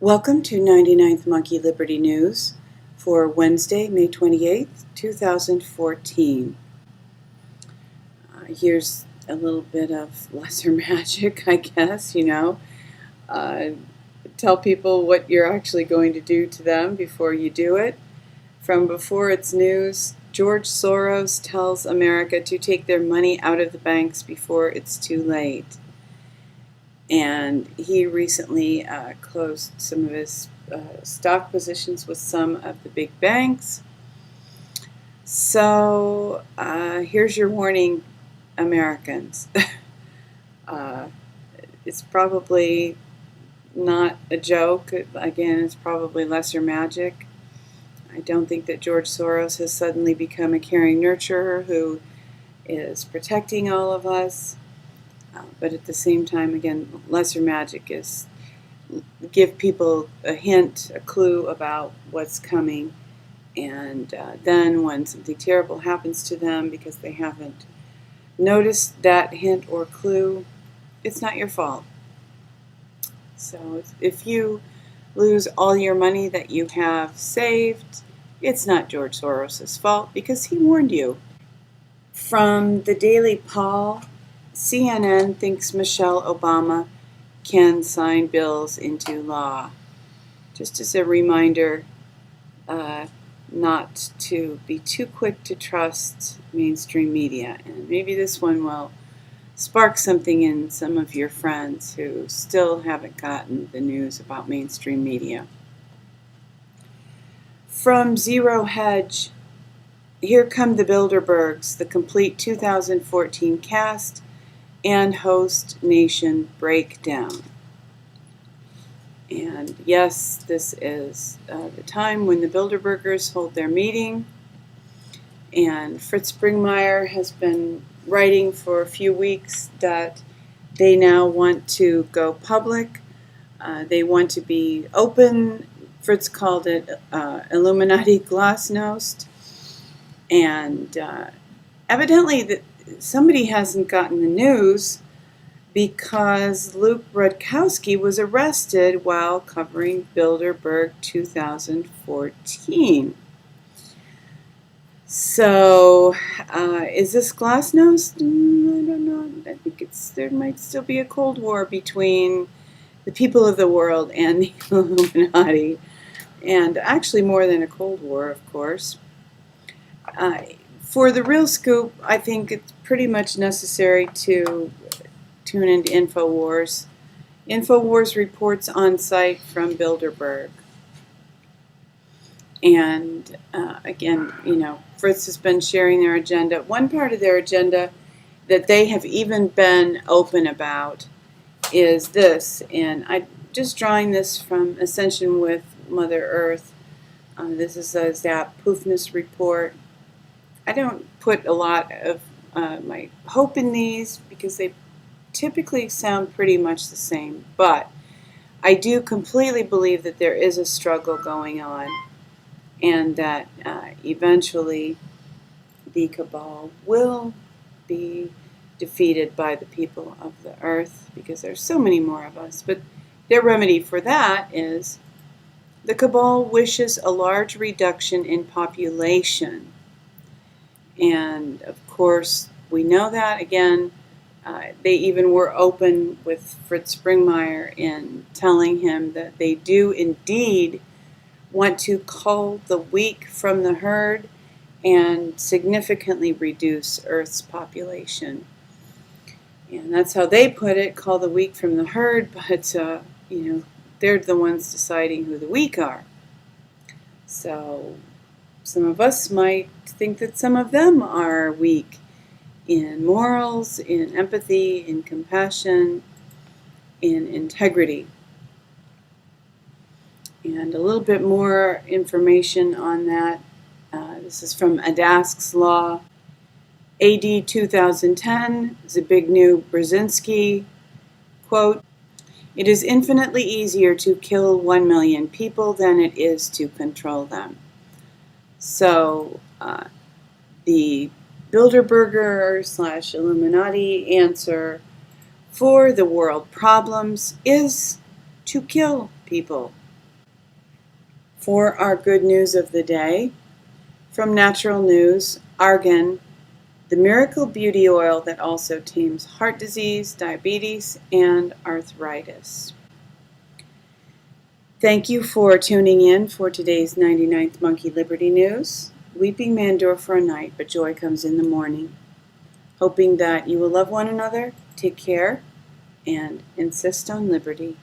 Welcome to 99th Monkey Liberty News for Wednesday, May 28th, 2014. Here's a little bit of lesser magic, I guess, Tell people what you're actually going to do to them before you do it. From Before It's News, George Soros tells America to take their money out of the banks before it's too late. And he recently closed some of his stock positions with some of the big banks. So here's your warning, Americans. It's probably not a joke. Again, it's probably lesser magic. I don't think that George Soros has suddenly become a caring nurturer who is protecting all of us. But at the same time, again, lesser magic is give people a hint, a clue about what's coming. And then when something terrible happens to them because they haven't noticed that hint or clue, it's not your fault. So if you lose all your money that you have saved, it's not George Soros' fault because he warned you. From the Daily Paul, CNN thinks Michelle Obama can sign bills into law. Just as a reminder, not to be too quick to trust mainstream media. And maybe this one will spark something in some of your friends who still haven't gotten the news about mainstream media. From Zero Hedge, here come the Bilderbergs, the complete 2014 cast and host nation breakdown. And yes, this is the time when the Bilderbergers hold their meeting. And Fritz Springmeier has been writing for a few weeks that they now want to go public. They want to be open. Fritz called it Illuminati Glasnost. And evidently somebody hasn't gotten the news because Luke Rudkowski was arrested while covering Bilderberg 2014. So, is this glasnost? I don't know. I think there might still be a Cold War between the people of the world and the Illuminati. And actually more than a Cold War, of course. For the real scoop, I think it's pretty much necessary to tune into Infowars. Infowars reports Onsite from Bilderberg. And again, Fritz has been sharing their agenda. One part of their agenda that they have even been open about is this. And I'm just drawing this from Ascension with Mother Earth. This is a Zap Poofness Report. I don't put a lot of my hope in these because they typically sound pretty much the same. But I do completely believe that there is a struggle going on and that eventually the Cabal will be defeated by the people of the earth because there's so many more of us. But their remedy for that is the Cabal wishes a large reduction in population. And of course, we know that. Again, they even were open with Fritz Springmeier in telling him that they do indeed want to cull the weak from the herd and significantly reduce Earth's population. And that's how they put it, cull the weak from the herd, but, they're the ones deciding who the weak are. So some of us might think that some of them are weak in morals, in empathy, in compassion, in integrity. And a little bit more information on that. This is from Adask's Law. AD 2010, Zibniew Brzezinski, quote, "It is infinitely easier to kill 1 million people than it is to control them." So the Bilderberger / Illuminati answer for the world problems is to kill people. For our good news of the day, from Natural News, argan, the miracle beauty oil that also tames heart disease, diabetes, and arthritis. Thank you for tuning in for today's 99th Monkey Liberty News. Weeping may endure for a night, but joy comes in the morning. Hoping that you will love one another, take care, and insist on liberty.